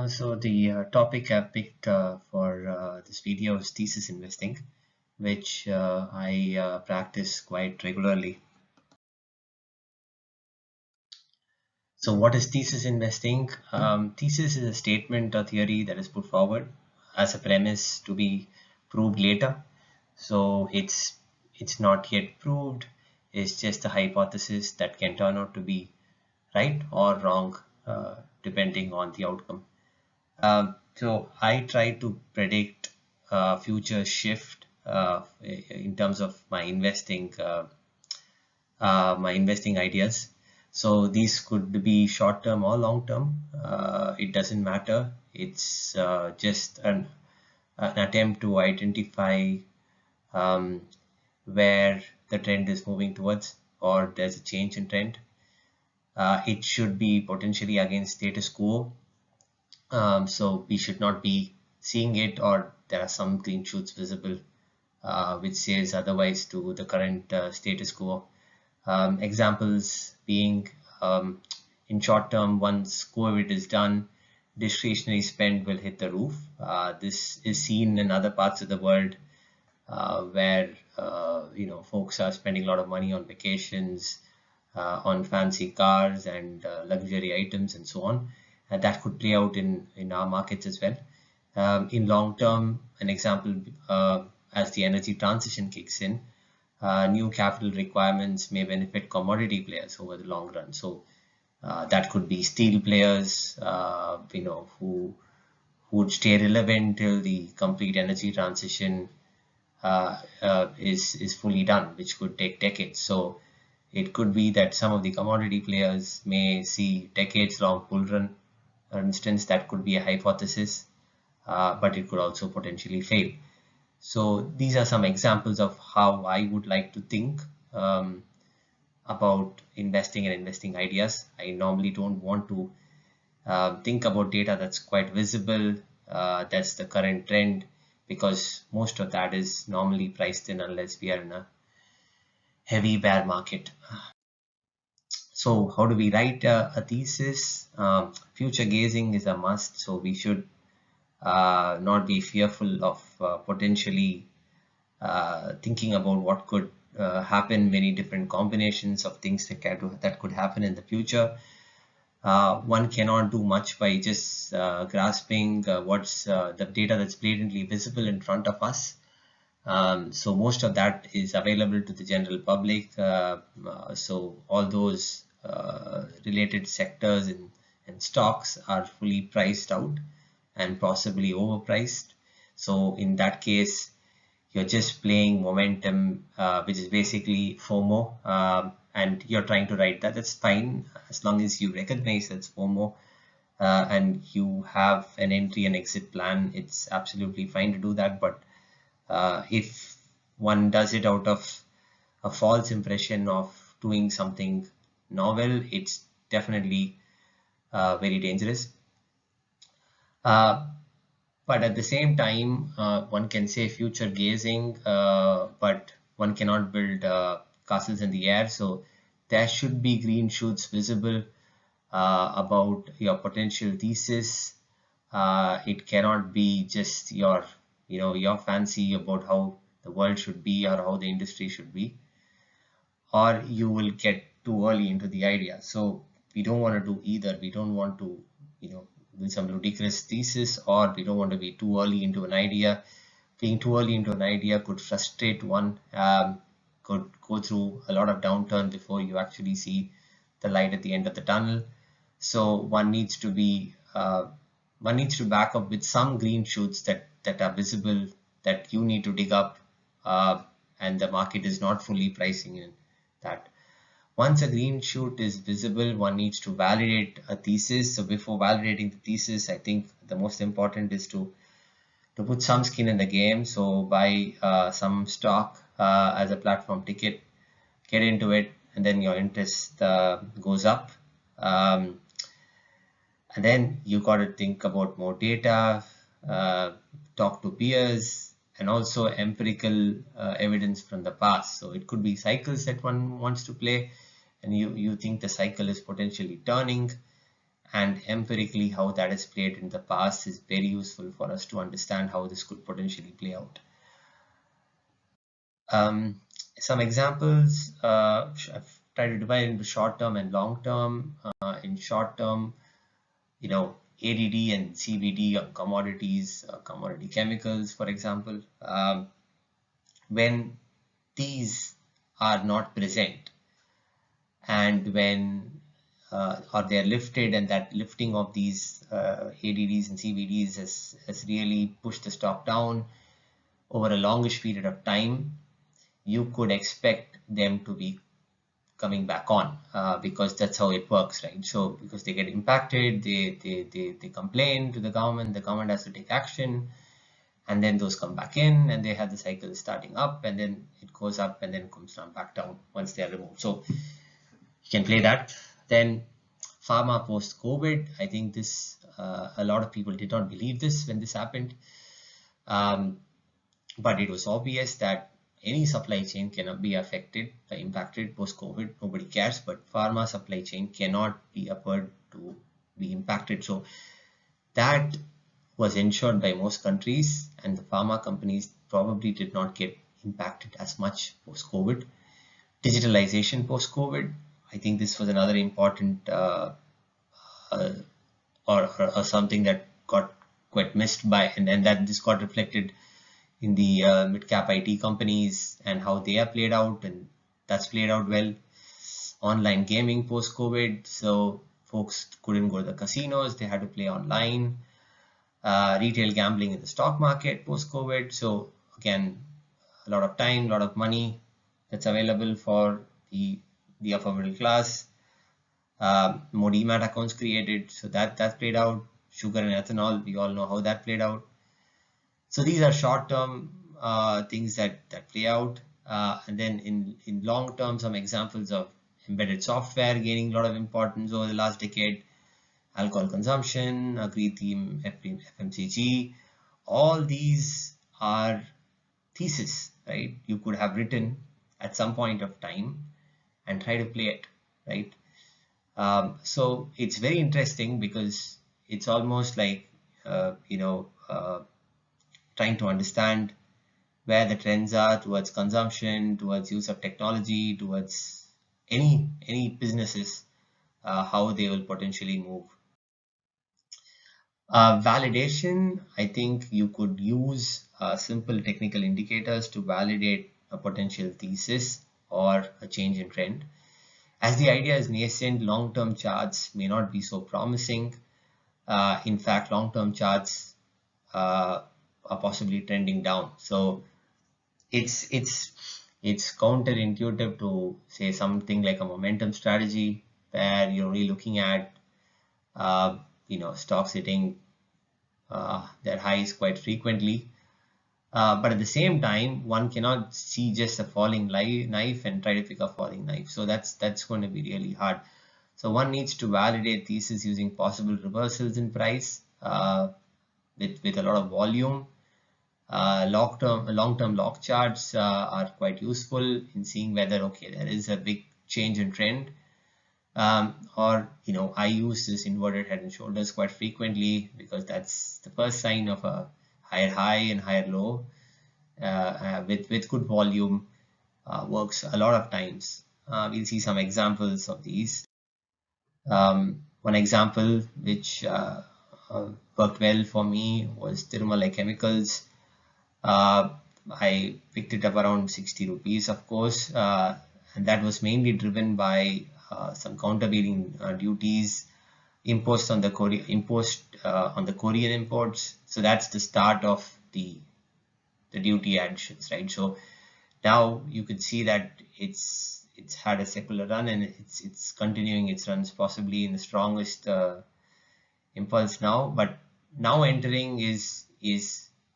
So the topic I picked for this video is thesis investing, which I practice quite regularly. So what is thesis investing? Thesis is a statement or theory that is put forward as a premise to be proved later. So it's not yet proved. It's just a hypothesis that can turn out to be right or wrong, depending on the outcome. So I try to predict future shift in terms of my investing ideas. So these could be short term or long term. It doesn't matter. It's just an attempt to identify um, where the trend is moving towards, or there's a change in trend. It should be potentially against status quo, so we should not be seeing it, or there are some green shoots visible which says otherwise to the current status quo. Examples being, in short term, once COVID is done, discretionary spend will hit the roof. This is seen in other parts of the world where folks are spending a lot of money on vacations, on fancy cars and luxury items and so on. And that could play out in our markets as well. In long term, an example, as the energy transition kicks in, new capital requirements may benefit commodity players over the long run. So that could be steel players, who would stay relevant till the complete energy transition is fully done, which could take decades. So it could be that some of the commodity players may see decades-long bull run. For instance, that could be a hypothesis, but it could also potentially fail. So these are some examples of how I would like to think about investing and investing ideas. I normally don't want to think about data that's quite visible, that's the current trend, because most of that is normally priced in unless we are in a heavy bear market. So how do we write a thesis? Future gazing is a must, so we should not be fearful of potentially thinking about what could happen, many different combinations of things that could happen in the future. One cannot do much by just grasping what's the data that's blatantly visible in front of us. So most of that is available to the general public. So all those related sectors and stocks are fully priced out and possibly overpriced. So in that case, you're just playing momentum, which is basically FOMO, and you're trying to write that. That's fine as long as you recognize that's FOMO and you have an entry and exit plan. It's absolutely fine to do that. But if one does it out of a false impression of doing something novel, it's definitely very dangerous. But at the same time, one can say future gazing, but one cannot build castles in the air. So there should be green shoots visible about your potential thesis. It cannot be just your fancy about how the world should be or how the industry should be, or you will get too early into the idea. So we don't want to do either. We don't want to do some ludicrous thesis, or we don't want to be too early into an idea. Being too early into an idea could frustrate one, could go through a lot of downturn before you actually see the light at the end of the tunnel. So one needs to back up with some green shoots that are visible, that you need to dig up, and the market is not fully pricing in that. Once a green shoot is visible, one needs to validate a thesis. So before validating the thesis, I think the most important is to put some skin in the game. So buy some stock as a platform ticket, get into it, and then your interest goes up. And then you got to think about more data, talk to peers, and also empirical evidence from the past. So it could be cycles that one wants to play, and you think the cycle is potentially turning, and empirically how that has played in the past is very useful for us to understand how this could potentially play out. Um, some examples, I've tried to divide into short term and long term. In short term, ADD and CVD on commodities, commodity chemicals, for example, when these are not present, and when or they're lifted, and that lifting of these ADDs and CVDs has really pushed the stock down over a longish period of time, you could expect them to be coming back on, because that's how it works, right? So because they get impacted, they complain to the government has to take action, and then those come back in, and they have the cycle starting up, and then it goes up and then comes down back down once they are removed. So you can play that. Then pharma post COVID, I think this a lot of people did not believe this when this happened, but it was obvious that any supply chain cannot be impacted post COVID. Nobody cares, but pharma supply chain cannot be afforded to be impacted. So that was ensured by most countries, and the pharma companies probably did not get impacted as much post COVID. Digitalization post COVID, I think this was another important or something that got quite missed by, and that this got reflected in the mid-cap IT companies and how they are played out, and that's played out well. Online gaming post-COVID, so folks couldn't go to the casinos, they had to play online. Retail gambling in the stock market post-COVID, so again, a lot of time, a lot of money that's available for the upper middle class. More demat accounts created, so that played out. Sugar and ethanol, we all know how that played out. So these are short-term things that play out, and then in long term, some examples of embedded software gaining a lot of importance over the last decade. Alcohol consumption, agri theme, FMCG, all these are thesis, right? You could have written at some point of time and try to play it, right? So it's very interesting because it's almost like trying to understand where the trends are towards consumption, towards use of technology, towards any businesses, how they will potentially move. Validation, I think you could use simple technical indicators to validate a potential thesis or a change in trend. As the idea is nascent, long-term charts may not be so promising. In fact, long-term charts are possibly trending down. So it's counterintuitive to say something like a momentum strategy where you're really looking at stocks hitting their highs quite frequently. But at the same time, one cannot see just a falling knife and try to pick a falling knife. So that's going to be really hard. So one needs to validate thesis using possible reversals in price with a lot of volume. Long-term log charts are quite useful in seeing whether there is a big change in trend. I use this inverted head and shoulders quite frequently because that's the first sign of a higher high and higher low with good volume. Works a lot of times. We'll see some examples of these. One example which worked well for me was Tirumala Chemicals. I picked it up around 60 rupees, of course, and that was mainly driven by some countervailing duties imposed on the Korean imports. So that's the start of the duty additions, right? So now you could see that it's had a secular run, and it's continuing its runs possibly in the strongest impulse now. But now entering is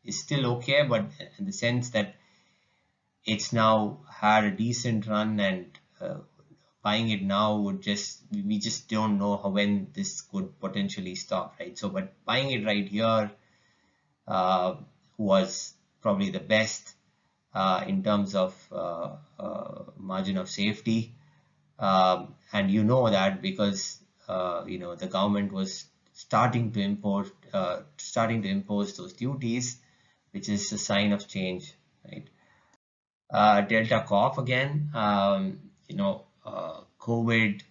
still okay, but in the sense that it's now had a decent run, and buying it now we just don't know when this could potentially stop, right? So but buying it right here was probably the best in terms of margin of safety, and that because the government was starting to impose those duties, which is a sign of change, right? Delta Corp again, COVID,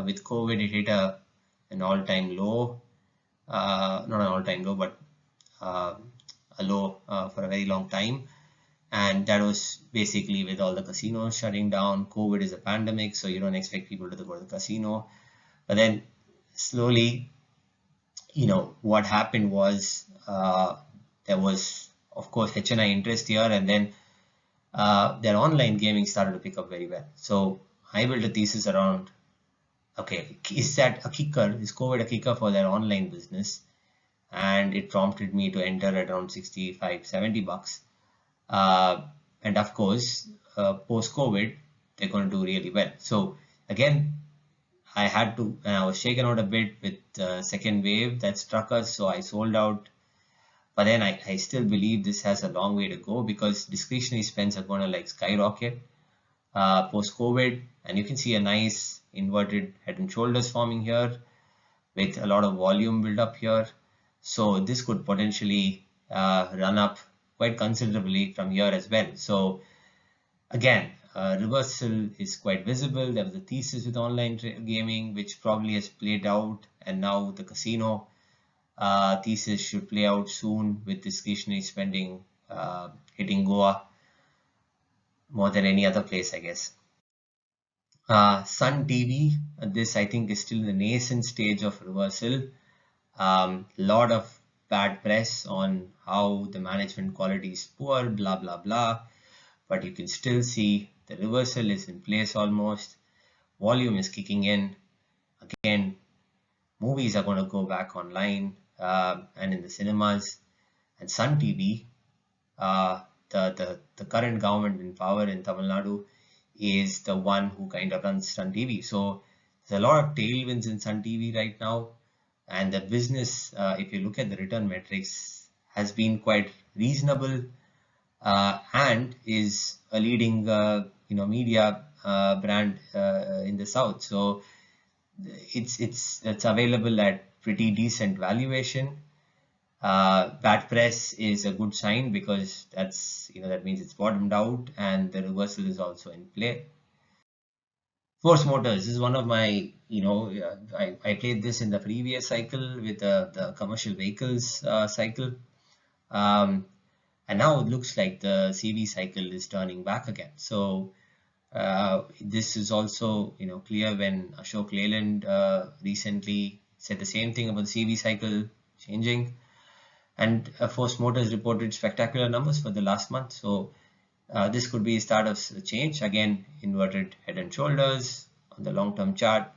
with COVID, it hit an all-time low, not an all-time low, but uh, a low for a very long time. And that was basically with all the casinos shutting down. COVID is a pandemic, so you don't expect people to go to the casino. But then slowly, what happened was there was, of course, HNI interest here, and then their online gaming started to pick up very well. So I built a thesis around, okay, is that a kicker? Is COVID a kicker for their online business? And it prompted me to enter at around 65, 70 bucks. And of course, post-COVID, they're going to do really well. So again, I had to, and I was shaken out a bit with the second wave that struck us. So I sold out. But then I still believe this has a long way to go because discretionary spends are going to like skyrocket post-COVID. And you can see a nice inverted head and shoulders forming here with a lot of volume build up here. So this could potentially run up quite considerably from here as well. So again, reversal is quite visible. There was a thesis with online gaming, which probably has played out, and now the casino thesis should play out soon with discretionary spending hitting Goa more than any other place, I guess. Sun TV, this I think is still the nascent stage of reversal. Lot of bad press on how the management quality is poor, blah blah blah, but you can still see the reversal is in place almost. Volume is kicking in. Again, movies are going to go back online and in the cinemas. And Sun TV, the current government in power in Tamil Nadu, is the one who kind of runs Sun TV. So there's a lot of tailwinds in Sun TV right now. And the business, if you look at the return metrics, has been quite reasonable and is a leading media brand in the south. So it's available at pretty decent valuation. Bad press is a good sign because that means it's bottomed out and the reversal is also in play. Force Motors is one of my, I played this in the previous cycle with the commercial vehicles cycle. And now it looks like the CV cycle is turning back again. So this is also, clear when Ashok Leyland recently said the same thing about the CV cycle changing. And Force Motors reported spectacular numbers for the last month. So this could be a start of a change. Again, inverted head and shoulders on the long-term chart.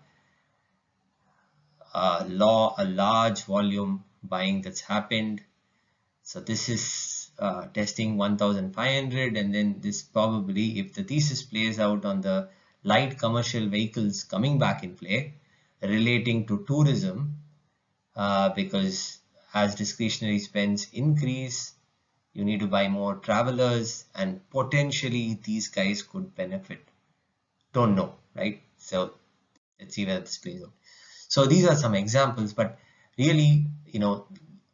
A large volume buying that's happened. So this is testing 1,500, and then this probably, if the thesis plays out on the light commercial vehicles coming back in play, relating to tourism, because as discretionary spends increase, you need to buy more travelers, and potentially these guys could benefit. Don't know, right? So let's see whether this plays out. So these are some examples, but really,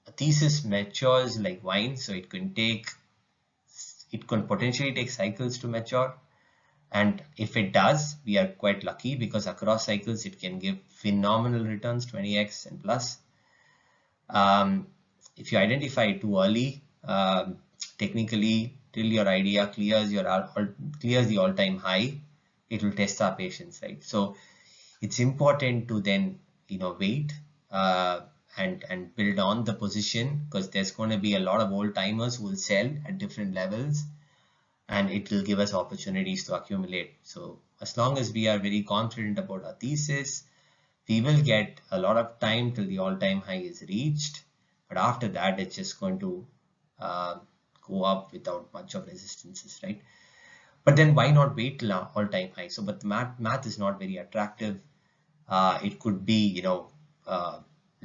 a thesis matures like wine, so it can potentially take cycles to mature. And if it does, we are quite lucky because across cycles it can give phenomenal returns, 20x and plus. If you identify it too early, technically till your idea clears the all-time high, it will test our patience, right? So it's important to then wait and build on the position, because there's going to be a lot of old timers who will sell at different levels, and it will give us opportunities to accumulate. So as long as we are very confident about our thesis, we will get a lot of time till the all-time high is reached, but after that it's just going to go up without much of resistances, right? But then why not wait till all-time high? So, but the math is not very attractive. It could be,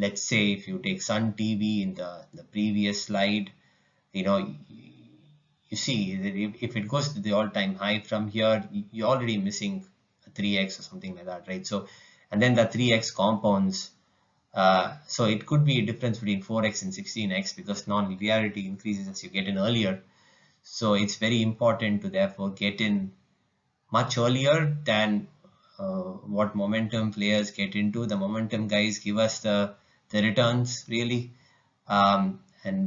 let's say if you take Sun TV in the previous slide, you see that if it goes to the all-time high from here, you're already missing a 3x or something like that, right? So and then the 3x compounds. So it could be a difference between 4x and 16x because non-linearity increases as you get in earlier. So it's very important to therefore get in much earlier than what momentum players get into. The momentum guys give us the returns really, and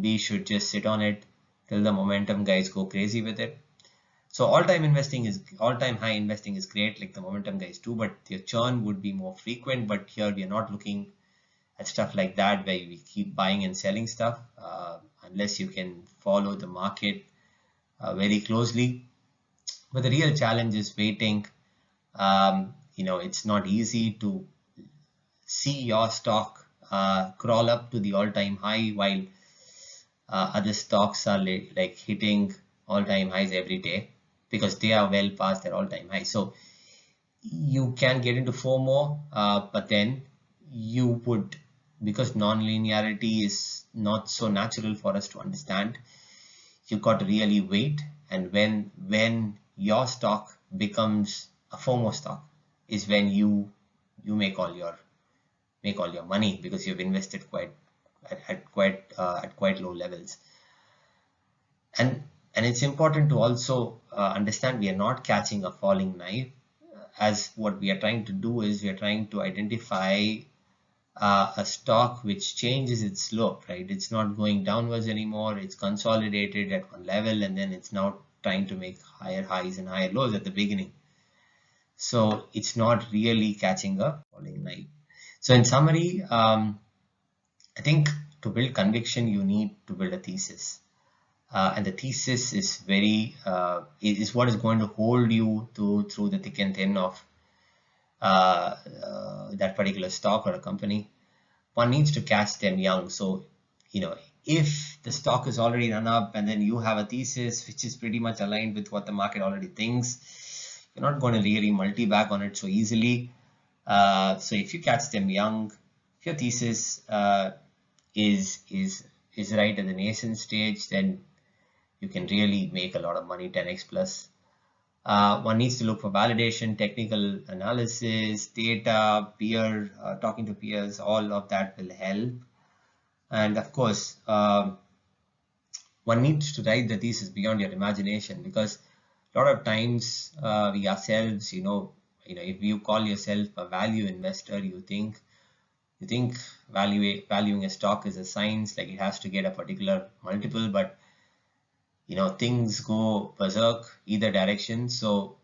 we should just sit on it till the momentum guys go crazy with it. So all-time high investing is great, like the momentum guys do, but your churn would be more frequent. But here we are not looking at stuff like that where we keep buying and selling stuff unless you can follow the market very closely. But the real challenge is waiting. It's not easy to see your stock crawl up to the all-time high while other stocks are like hitting all-time highs every day because they are well past their all-time high. So you can get into FOMO, but then you would, because non-linearity is not so natural for us to understand, you got to really wait. And when your stock becomes a FOMO stock is when you make all your money because you've invested at quite low levels. And it's important to also understand we are not catching a falling knife. As what we are trying to do is we are trying to identify a stock which changes its slope, right? It's not going downwards anymore. It's consolidated at one level and then it's now trying to make higher highs and higher lows at the beginning. So it's not really catching a falling knife. So in summary, I think to build conviction, you need to build a thesis. And the thesis is is what is going to hold you through the thick and thin of that particular stock or a company. One needs to catch them young. So, if the stock is already run up and then you have a thesis which is pretty much aligned with what the market already thinks, you're not going to really multi-bag on it so easily. So if you catch them young, if your thesis is right at the nascent stage, then you can really make a lot of money, 10x plus. One needs to look for validation, technical analysis, data, talking to peers, all of that will help. And of course, one needs to write the thesis beyond your imagination because a lot of times we ourselves, if you call yourself a value investor, you think valuing a stock is a science, like it has to get a particular multiple, but things go berserk either direction. So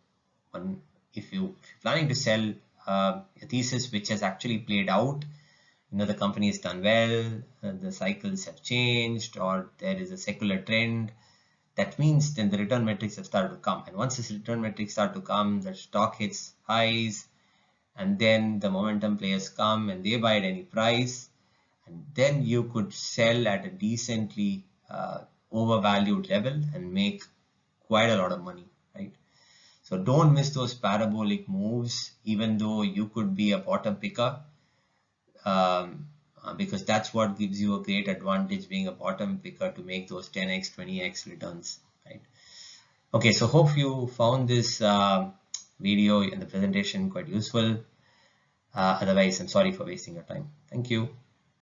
if you're planning to sell a thesis which has actually played out, the company has done well, the cycles have changed, or there is a secular trend, that means then the return metrics have started to come. And once this return metrics start to come, the stock hits highs, and then the momentum players come and they buy at any price, and then you could sell at a decently overvalued level and make quite a lot of money, right? So don't miss those parabolic moves, even though you could be a bottom picker, because that's what gives you a great advantage, being a bottom picker, to make those 10x 20x returns, right? Okay, so hope you found this video and the presentation quite useful. Otherwise, I'm sorry for wasting your time. Thank you.